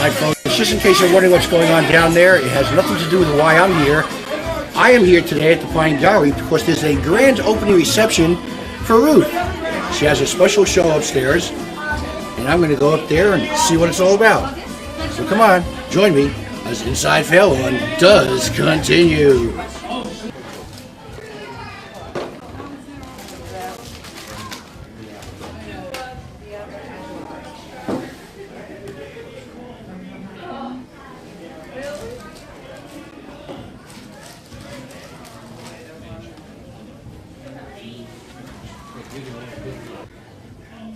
Alright folks, just in case you're wondering what's going on down there, it has nothing to do with why I'm here. I am here today at the Pine Gallery because there's a grand opening reception for Ruth. She has a special show upstairs, and I'm going to go up there and see what it's all about. So come on, join me as Inside Fail One does continue.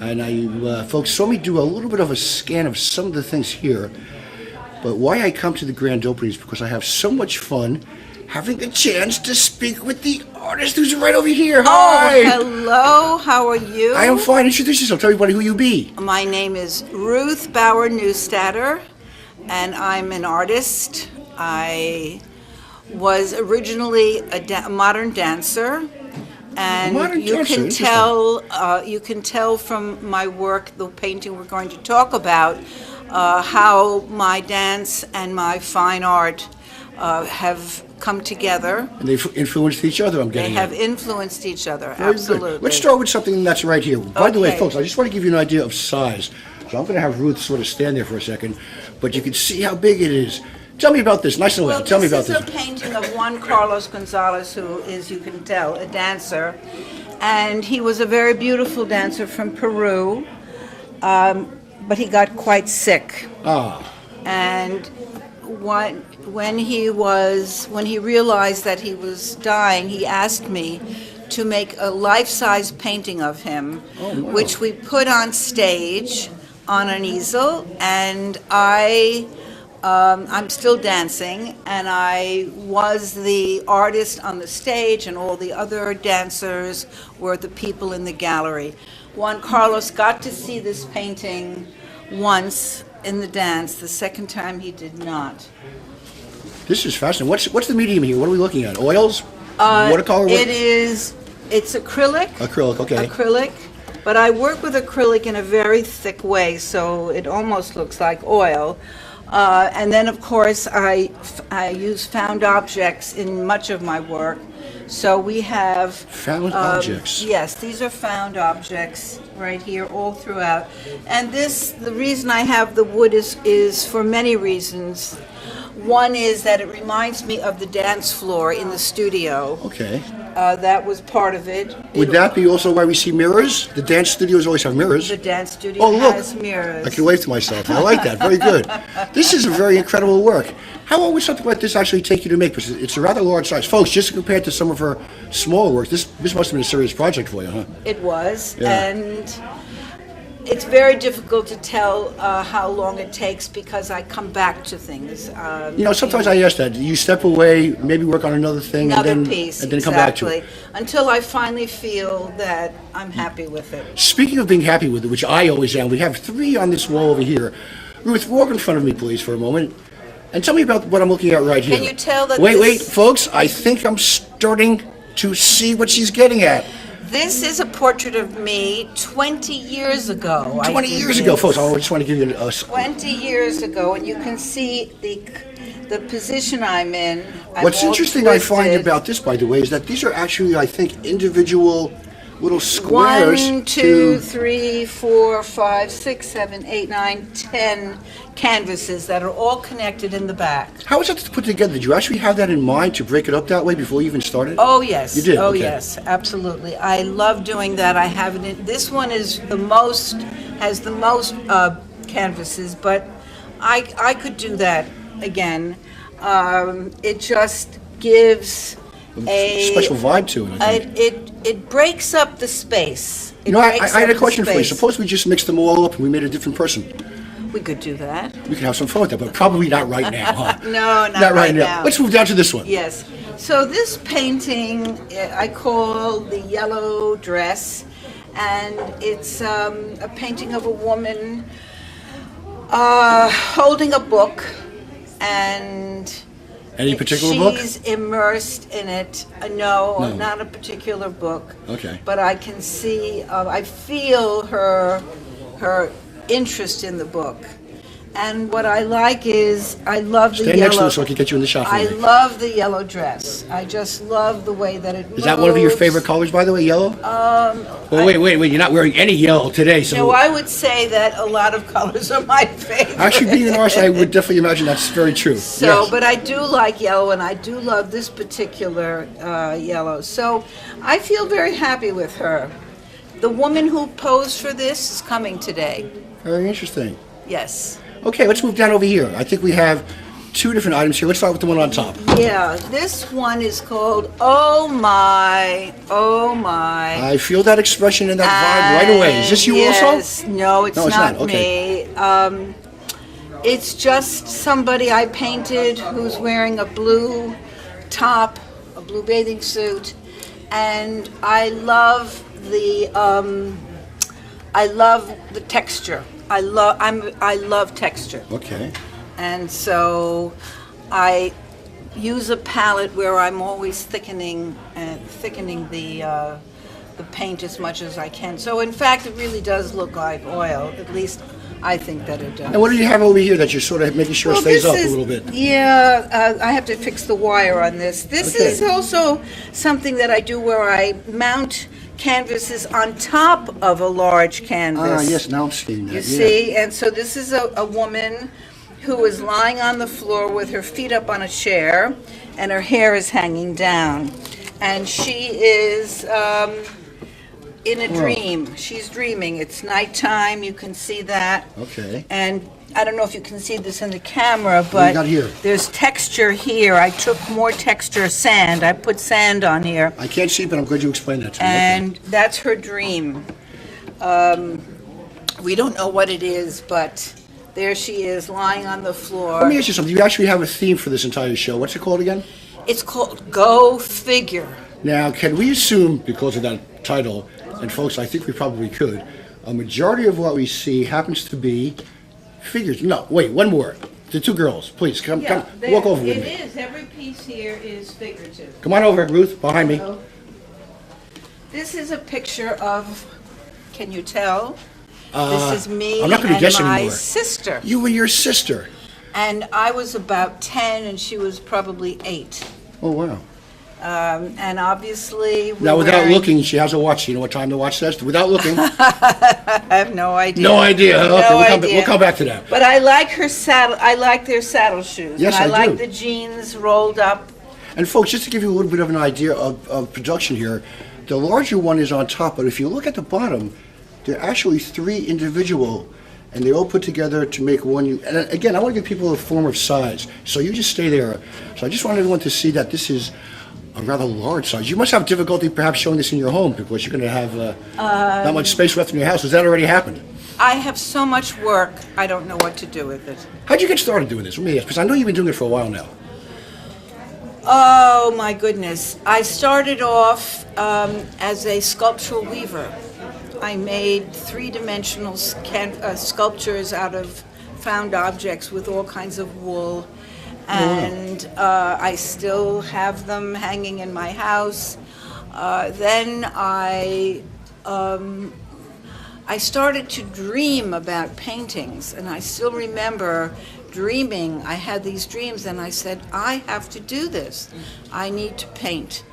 And I, folks saw me do a little bit of a scan of some of the things here. But why I come to the grand opening is because I have so much fun having the chance to speak with the artist who's right over here. Hi! Oh, hello. How are you? I am fine. Introduce yourself. Tell everybody who you be. My name is Ruth Bauer Neustadter, and I'm an artist. I was originally a modern dancer. And you can tell from my work, the painting we're going to talk about, how my dance and my fine art have come together. And they've influenced each other, I'm getting They have influenced each other, Very absolutely. Good. Let's start with something that's right here. By the way, folks, I just want to give you an idea of size. So I'm going to have Ruth sort of stand there for a second, but you can see how big it is. Tell me about this. Nice and loud. Tell me about this. This is a painting of Juan Carlos Gonzalez, who is, you can tell, a dancer. And he was a very beautiful dancer from Peru, but he got quite sick. And when he realized that he was dying, he asked me to make a life-size painting of him, which we put on stage on an easel, and I'm still dancing, and I was the artist on the stage, and all the other dancers were the people in the gallery. Juan Carlos got to see this painting once in the dance. The second time he did not. This is fascinating. What's the medium here? What are we looking at? Oils? Watercolor? It's acrylic. Acrylic, okay. Acrylic. But I work with acrylic in a very thick way, so it almost looks like oil. And then, of course, I use found objects in much of my work. So we have... Found objects? Yes, these are found objects right here all throughout. And the reason I have the wood is for many reasons. One is that it reminds me of the dance floor in the studio. Okay. That was part of it. Would that be also why we see mirrors? The dance studios always have mirrors. The dance studio has mirrors. I can wave to myself. I like that. Very good. This is a very incredible work. How long would something like this actually take you to make? Because it's a rather large size. Folks, just compared to some of her smaller work, this must have been a serious project for you, huh? It was. Yeah. And it's very difficult to tell how long it takes because I come back to things. Sometimes I ask that. You step away, maybe work on another thing, and then come back to it. Until I finally feel that I'm happy with it. Speaking of being happy with it, which I always am, we have 3 on this wall over here. Ruth, walk in front of me, please, for a moment. And tell me about what I'm looking at right here. Can you tell that Wait, folks. I think I'm starting to see what she's getting at. This is a portrait of me 20 years ago. 20 years ago, folks. I just want to give you a... 20 years ago, and you can see the position I'm in. What's interesting I find about this, by the way, is that these are actually, I think, individual little squares. 1, 2, 3, 4, 5, 6, 7, 8, 9, 10 canvases that are all connected in the back. How was that put together? Did you actually have that in mind to break it up that way before you even started? Oh, yes. You did? Oh, okay. yes, absolutely. I love doing that. I have it in, this one has the most canvases, but I could do that again. It just gives a special vibe to it, I think. It breaks up the space. I had a question for you. Suppose we just mixed them all up and we made a different person. We could do that. We could have some fun with that, but probably not right now, huh? No, not right now. Let's move down to this one. Yes. So this painting I call The Yellow Dress, and it's a painting of a woman holding a book, and any particular book? She's immersed in it. No, not a particular book. Okay. But I can see, I feel her interest in the book. And what I like is, I love the Stand next to yellow. us so I can get you in the shot for I me. love the yellow dress. I just love the way that it moves. Is that one of your favorite colors, by the way, yellow? Well, wait, you're not wearing any yellow today, so... No, I would say that a lot of colors are my favorite. Actually, being an artist, I would definitely imagine that's very true. So, Yes. but I do like yellow, and I do love this particular yellow. So I feel very happy with her. The woman who posed for this is coming today. Very interesting. Yes. Okay, let's move down over here. I think we have two different items here. Let's start with the one on top. Yeah, this one is called Oh My, Oh My. I feel that expression and that vibe right away. Is this you also? Yes. No, it's not Okay. me. It's just somebody I painted who's wearing a blue top, a blue bathing suit, and I love the texture. I love texture. Okay. And so I use a palette where I'm always thickening the paint as much as I can. So in fact, it really does look like oil. At least I think that it does. And what do you have over here that you're sort of making sure it stays up a little bit? Yeah, I have to fix the wire on this. This Okay. is also something that I do where I mount canvases on top of a large canvas. Yes, now I'm seeing that. You yeah. see, and so this is a woman who is lying on the floor with her feet up on a chair, and her hair is hanging down. And she is in a dream. She's dreaming. It's nighttime, you can see that. Okay. And I don't know if you can see this in the camera, but got here? there's texture here. I took more texture sand. I put sand on here. I can't see, but I'm glad you explained that to me. Okay. And that's her dream. We don't know what it is, but there she is lying on the floor. Let me ask you something. You actually have a theme for this entire show. What's it called again? It's called Go Figure. Now, can we assume, because of that title, and folks, I think we probably could, a majority of what we see happens to be figures. No, wait, one more. The two girls, please, come walk over with me. It is. Every piece here is figurative. Come on over, Ruth, behind me. This is a picture of, can you tell? This is me I'm not gonna and guess my anymore. sister. You and your sister. And I was about 10 and she was probably 8. Oh, wow. And obviously... Now, without looking, she has a watch. You know what time the watch says? Without looking. I have no idea. No idea. Okay, idea. we'll come back to that. But I like her saddle. I like their saddle shoes. Yes, and I I do. like the jeans rolled up. And folks, just to give you a little bit of an idea of production here, the larger one is on top, but if you look at the bottom, there are actually 3 individual, and they all put together to make one. And again, I want to give people a form of size, so you just stay there. So I just want everyone to see that this is a rather large size. You must have difficulty perhaps showing this in your home because you're going to have not much space left in your house. Has that already happened? I have so much work, I don't know what to do with it. How'd you get started doing this? Let me ask, because I know you've been doing it for a while now. Oh my goodness. I started off as a sculptural weaver. I made 3-dimensional sculptures out of found objects with all kinds of wool. And I still have them hanging in my house. Then I started to dream about paintings, and I still remember dreaming. I had these dreams, and I said, I have to do this. I need to paint.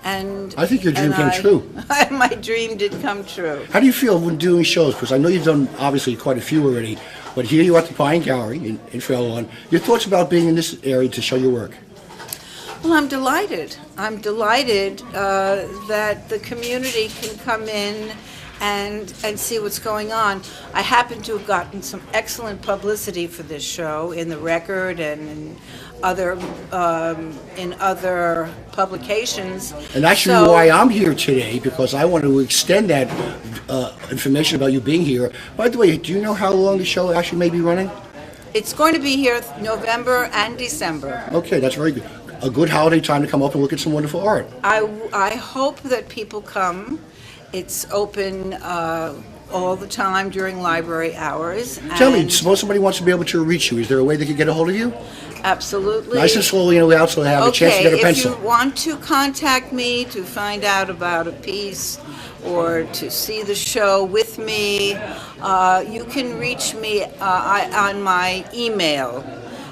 And I think your dream came true. My dream did come true. How do you feel when doing shows? Because I know you've done obviously quite a few already, but here you are at the Pine Gallery in Fairlawn. Your thoughts about being in this area to show your work? Well, I'm delighted. I'm delighted that the community can come in and see what's going on. I happen to have gotten some excellent publicity for this show in the Record and in other publications. And actually So- why I'm here today, because I want to extend that information about you being here. By the way, do you know how long the show actually may be running? It's going to be here November and December. Okay, that's very good. A good holiday time to come up and look at some wonderful art. I hope that people come. It's open all the time during library hours. Tell me, and suppose somebody wants to be able to reach you. Is there a way they could get a hold of you? Absolutely. Nice and slowly in the way out so they have a chance to get a pencil. If you want to contact me to find out about a piece or to see the show with me, you can reach me on my email,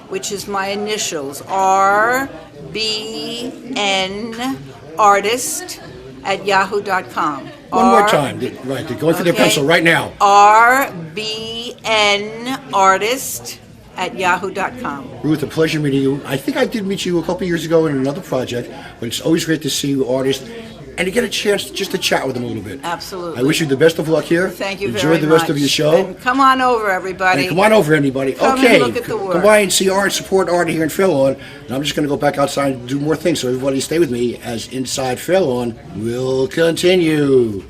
which is my initials, rbnartist@yahoo.com. One more time. Right, they're going for their pencil right now. rbnartist@yahoo.com. Ruth, a pleasure meeting you. I think I did meet you a couple years ago in another project, but it's always great to see you artists and to get a chance just to chat with them a little bit. Absolutely. I wish you the best of luck here. Thank you very Enjoy much. the rest of your show. And come on over, everybody. And come on over, anybody. Come okay, and look at the work. come by and see art, support art here in Fairlawn. And I'm just going to go back outside and do more things. So everybody stay with me as Inside Fairlawn will continue.